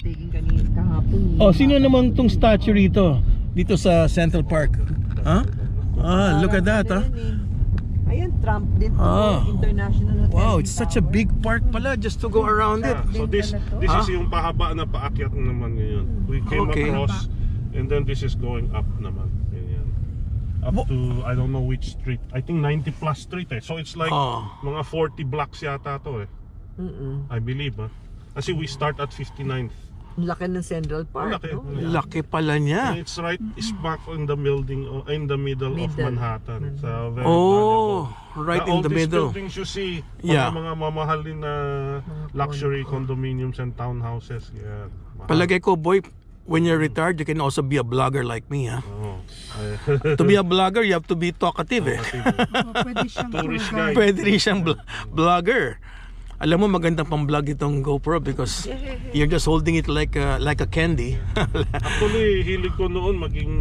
Taking kanina kahapon. Oh, sino naman tong statue rito? Dito sa Central Park. Huh? Ah, look at that, huh? Ayan, Trump din. International Hotel. Wow, it's such a big park pala just to go around it. So this is yung pahaba na paakyat naman ngayon. We came across and then this is going up naman. Ganyan. Up to I don't know which street. I think 90 plus street eh. So it's like mga 40 blocks yata to eh. I believe kasi we start at 59th. Laki ng Central Park. Laki, no? Laki pala niya. And it's right smack in the building in the middle of Manhattan. So very right in the middle. All these buildings you see, mga mamahalin na luxury condominiums and townhouses. Yeah. Palagay ko, boy, when you're retired, you can also be a blogger like me, ha? To be a blogger, you have to be talkative, eh. Pwede siyang Tourist guide. Pwede rin siyang blogger. Alam mo, magandang pang-vlog itong GoPro because you're just holding it like a candy. Actually, hilig ko noon maging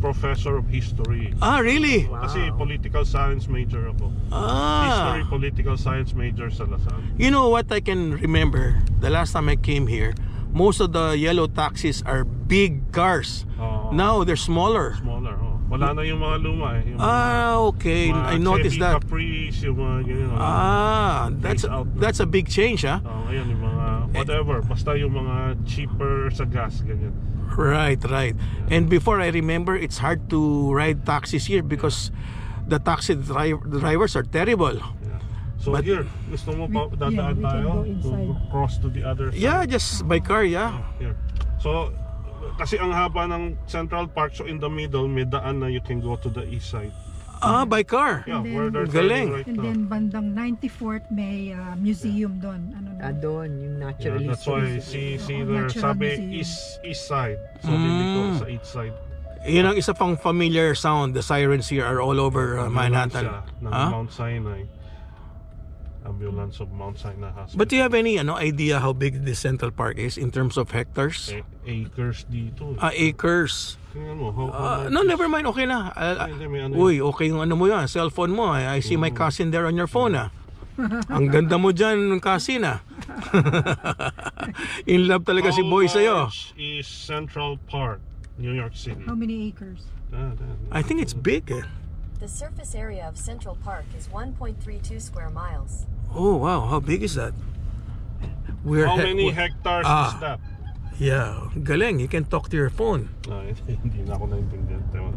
professor of history. Ah, really? Kasi political science major ako. History, political science major sa Lasal. You know what I can remember? The last time I came here, most of the yellow taxis are big cars. Now they're smaller. Smaller, Wala na yung mga luma eh. Yung Okay. I noticed that. Caprice, yung mga ganyan. That's a big change, ha? Ngayon yung mga whatever, basta yung mga cheaper sa gas, ganyan. Right. And before, I remember it's hard to ride taxis here because the taxi drivers are terrible. So here, gusto mo pa dadaan tayo to cross to the other side? Yeah, just by car, yeah. Here. So, kasi ang haba ng Central Park, so in the middle, may daan na you can go to the east side. By car? Yeah, where they're galing. right And now. then bandang 94th may museum doon. Ano doon? Doon, yung natural That's why, see there, sabi east side. So, dito sa east side. Yun ang isa pang familiar sound. The sirens here are all over Manhattan. Ng Mount Sinai. Ambulance of Mount Sinai Hospital. But do you have any idea how big this Central Park is in terms of hectares? Acres dito. Acres. Tingnan mo, No, never mind. Okay na. Uy, okay yung ano mo yan. Cellphone mo. I see my cousin there on your phone, Ang ganda mo dyan, cousin, In love talaga si boy sa'yo. How large is Central Park, New York City? How many acres? I think it's big, The surface area of Central Park is 1.32 square miles. Oh, wow. How big is that? How many hectares is that? Yeah, galing. You can talk to your phone. Hindi na ako naintindihan.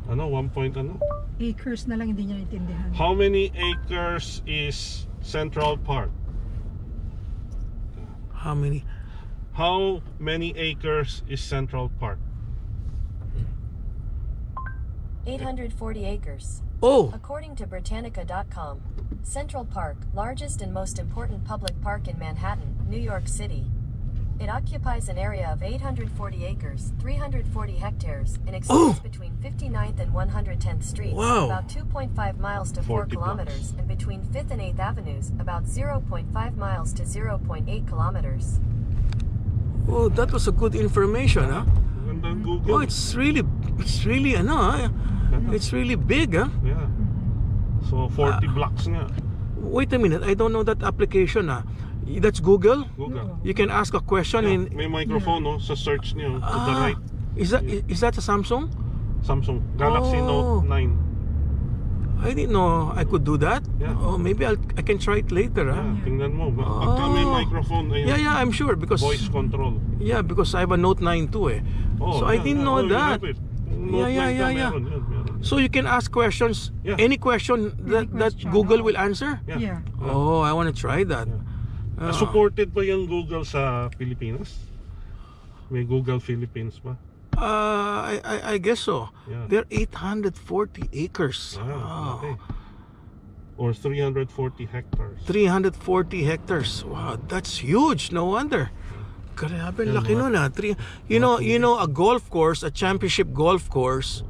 Ano, 1 point ano? Acres na lang hindi niya naintindihan. How many acres is Central Park? How many? How many acres is Central Park? 840 acres. Oh! According to Britannica.com, Central Park, largest and most important public park in Manhattan, New York City. It occupies an area of 840 acres, 340 hectares, and extends between 59th and 110th Streets, about 2.5 miles to 4 kilometers, and between 5th and 8th Avenues, about 0.5 miles to 0.8 kilometers. Oh, that was a good information, Google. Oh, it's really it's really big, Yeah. So 40 blocks nga. Wait a minute, I don't know that application, That's Google? Google. You can ask a question in... May microphone, sa search niyo, to the right. Is that a Samsung? Samsung Galaxy Note 9. I didn't know I could do that. Yeah. Oh, maybe I can try it later, Tingnan mo. Pagka may microphone, ayan. Yeah, I'm sure because... Voice control. Yeah, because I have a Note 9 too, So I didn't know that. Yeah. So you can ask questions, any question that Google will answer? Yeah. Oh, I want to try that. Supported ba yung Google sa Pilipinas? May Google Philippines ba? I guess so. Yeah. They're 840 acres. Okay. Or 340 hectares. 340 hectares. Wow, that's huge. No wonder. Grabe, laki nun, You know, a golf course, a championship golf course,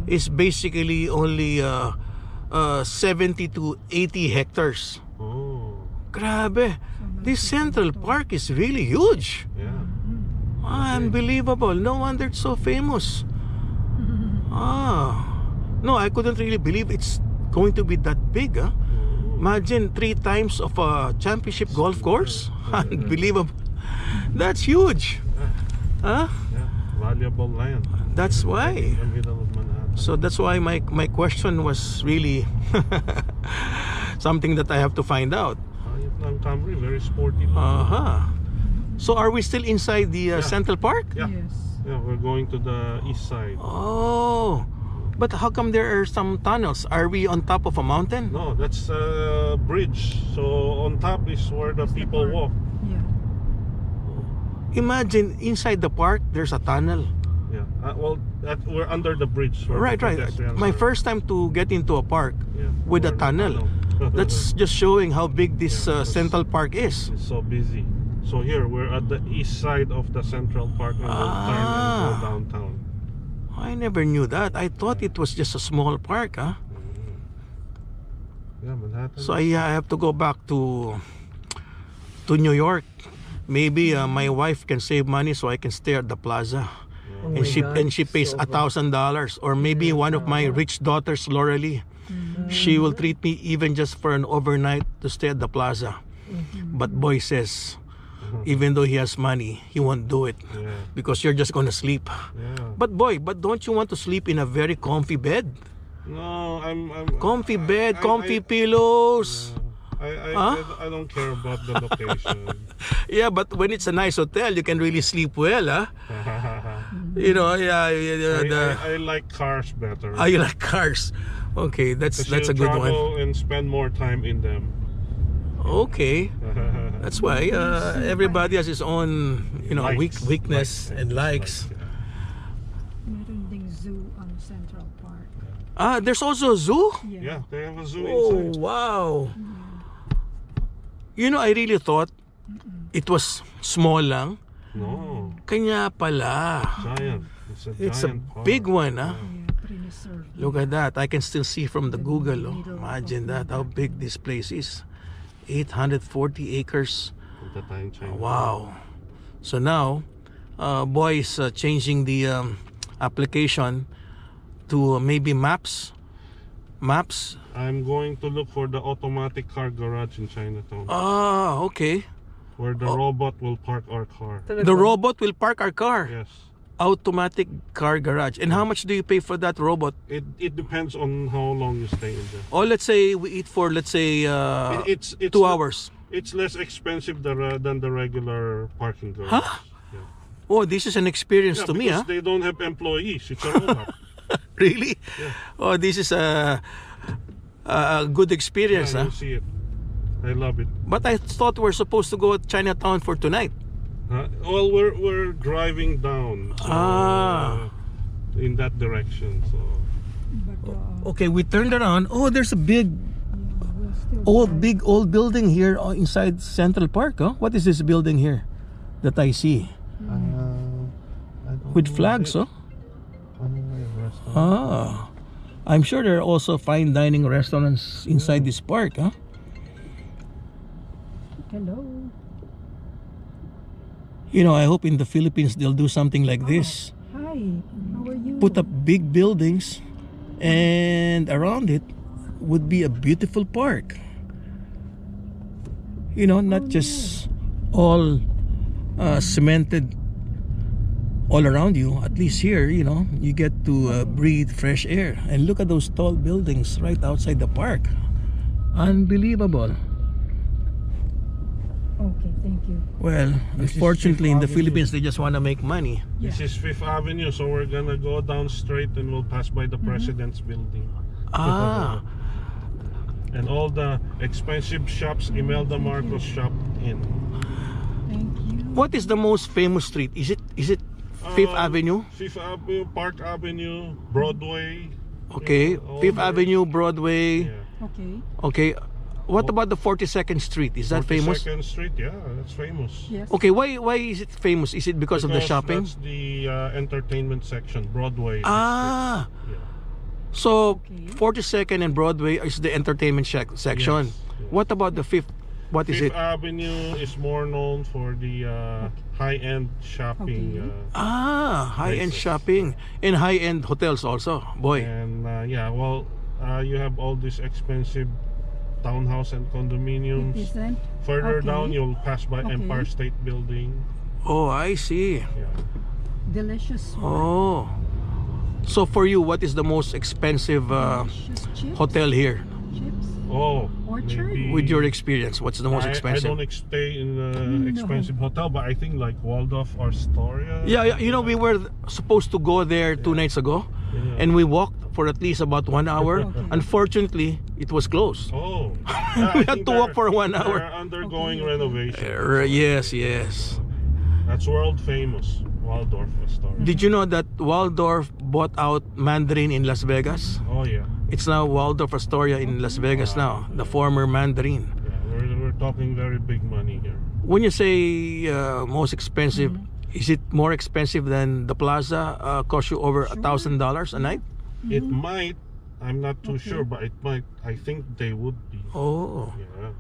is basically only 70 to 80 hectares. Oh. Grabe. This Central Park is really huge. Yeah. Unbelievable. No wonder it's so famous. No, I couldn't really believe it's going to be that big. Imagine 3 times of a championship golf course. Unbelievable. That's huge. Huh? Yeah, valuable land. That's why. In the middle of Manhattan. So that's why my question was really something that I have to find out. Vietnam Camry, very sporty. So are we still inside the Central Park? Yeah. Yes. Yeah, we're going to the east side. Oh, but how come there are some tunnels? Are we on top of a mountain? No, that's a bridge. So on top is where the people walk. Yeah. Imagine inside the park there's a tunnel. Yeah. We're under the bridge. where Right, the right. pedestrians My are. first time to get into a park Yeah, with a we're in the tunnel. That's just showing how big this Central Park is. It's so busy. So here we're at the east side of the Central Park and we'll turn and go downtown. I never knew that. I thought it was just a small park, huh? Yeah, Manhattan. So I have to go back to New York. Maybe my wife can save money so I can stay at the plaza. Oh And my God, she pays so $1,000, or maybe one of my rich daughters, Loralee, she will treat me even just for an overnight to stay at the plaza. But boy says, even though he has money, he won't do it Yeah. because you're just gonna sleep. Yeah. But don't you want to sleep in a very comfy bed? No, I'm Comfy bed, comfy pillows. I don't care about the location. Yeah, but when it's a nice hotel, you can really sleep well, huh? You know, I like cars better. you like cars. Okay, that's a good one. Travel and spend more time in them. Okay, that's why everybody has his own, weakness and likes. Meron ding zoo on Central Park. There's also a zoo. Yeah, they have a zoo Oh inside. wow! I really thought it was small lang. No, Kanya pala. giant. It's a It's a giant park. big one, huh? Yeah, preserved. Look at that. I can still see from the Google. Oh. middle of Imagine that, how big this place is. 840 acres. At the time, China. Wow. So now, boy is changing the application to maybe maps. Maps. I'm going to look for the automatic car garage in Chinatown, Okay. where the robot will park our car. The robot will park our car. Yes. Automatic car garage. And how much do you pay for that robot? It depends on how long you stay in there. Or let's say we eat for, let's say, It's 2 hours. It's less expensive than the regular parking garage. Huh? Yeah. Oh, this is an experience Yeah, to me, because huh? they don't have employees. It's a robot. Really? Yeah. Oh, this is a good experience, Yeah, huh? you see it. I love it. But I thought we're supposed to go to Chinatown for tonight. Well, we're driving down. So, in that direction. So But Okay, we turned around. Oh, there's a big, we'll still old building here inside Central Park. Huh? What is this building here that I see I don't with know flags? it. Oh, I'm sure there are also fine dining restaurants inside this park. Huh? Hello. I hope in the Philippines they'll do something like this. Hi. How are you? Put up big buildings, and around it would be a beautiful park. Not just all cemented all around you. At least here, you get to breathe fresh air. And look at those tall buildings right outside the park. Unbelievable. Okay, thank you. Well, This is unfortunately, in the Fifth Philippines, they just want to make money. This is Fifth Avenue, so we're gonna go down straight and we'll pass by the President's Building. Ah, And all the expensive shops Imelda Marcos shopped in. Thank you. what is the most famous street? Is it Fifth Avenue? Fifth Avenue, Park Avenue, Broadway. Okay, all Fifth the- Avenue, Broadway. Yeah. Okay. Okay, what about the 42nd Street? Is that famous? 42nd Street, yeah, that's famous. Yes. Okay, why is it famous? Is it because of the shopping? That's the entertainment section, Broadway. Ah, Yeah. so Okay. 42nd and Broadway is the entertainment section. Yes, yes. What about the fifth? What is Fifth it? Avenue is more known for the high-end shopping. Okay. High-end places. shopping and high-end hotels also. Boy. And you have all these expensive townhouse and condominiums. Isn't? Further Okay. down, you'll pass by Okay. Empire State Building. Oh, I see. Yeah. Delicious. Oh. So for you, what is the most expensive Delicious chips. hotel here? Chips. Oh, Orchard? maybe With your experience, what's the most I expensive? don't stay in an No. expensive hotel, but I think like Waldorf or Astoria. Yeah, you know, we were supposed to go there 2 nights ago, Yeah. and we walked for at least about 1 hour. Unfortunately, it was closed. Oh, We had to walk for 1 hour. They're undergoing renovation. Yes, yes. That's world famous, Waldorf Astoria. Did you know that Waldorf bought out Mandarin in Las Vegas? Oh yeah, It's now Waldorf Astoria in Las Vegas now, the former Mandarin. yeah. We're talking very big money here. When you say most expensive, is it more expensive than the Plaza? Cost you over $1,000 a night? It might. I'm not too sure, but it might. I think they would be. Oh, Yeah.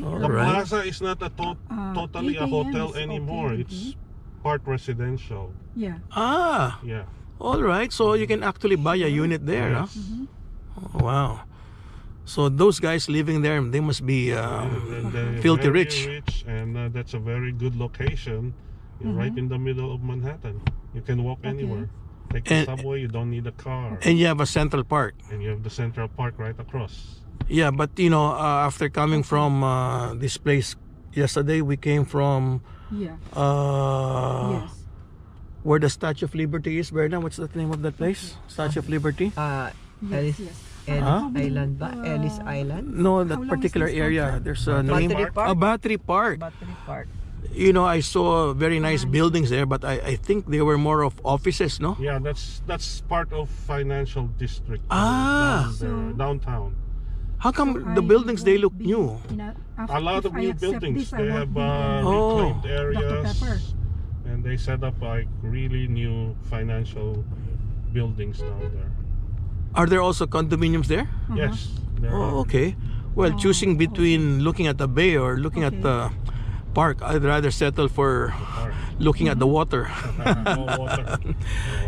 all The right. plaza is not totally 8 a a.m. hotel is okay anymore. with It's me. part residential. Yeah. Ah, Yeah. all right. So you can actually buy a unit there, huh? Yes. Oh, wow. So those guys living there, they must be And they're filthy very rich. and that's a very good location. You're right in the middle of Manhattan. You can walk anywhere. Take the And- subway. You don't need a car. And you have a Central Park. And you have the Central Park right across. Yeah, but you know, after coming from this place yesterday, we came from Yeah. uh, Yes. where the Statue of Liberty is. Berna, what's the name of that place? Statue of Liberty? Ellis, Yes. Ellis Huh? Island ba? Ellis Island? No, How that long is particular this area. contract? There's a Battery name. Battery Park? A Battery Park. Battery Park. You know, I saw very nice buildings there, but I think they were more of offices, no? Yeah, that's part of financial district. Ah. down there, downtown. How come So the I buildings they won't look be new? A lot of new buildings. They have Oh. reclaimed Dr. Pepper. areas, and they set up like really new financial buildings down there. Are there also condominiums there? Yes. There Oh, are. okay. Well, choosing between looking at the bay or looking at the park, I'd rather settle for looking at the water. No water.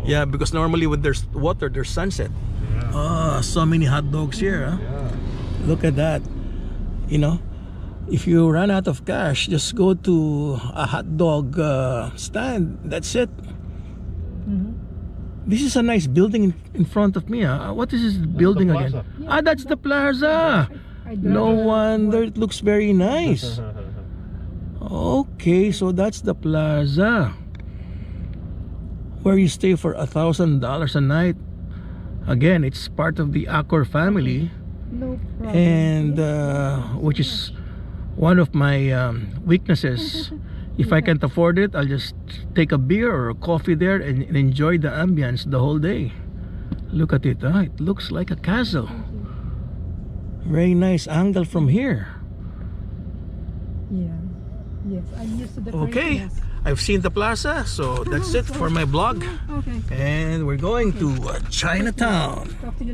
Yeah, because normally when there's water, there's sunset. Oh, so many hot dogs here, huh? Yeah. Look at that. You know, if you run out of cash, just go to a hot dog stand. That's it. This is a nice building in front of me. What is this building the again? plaza. Ah, that's the plaza. No wonder it looks very nice. Okay, so that's the plaza where you stay for $1,000 a night. Again, it's part of the Accor family, No problem. and which is one of my weaknesses. If I can't afford it, I'll just take a beer or a coffee there and enjoy the ambience the whole day. Look at it, huh? It looks like a castle. Very nice angle from here. Yeah. Yes, I'm used to the Okay, craziness. I've seen the plaza, so that's it for my blog. Okay. And we're going to Chinatown. Talk to you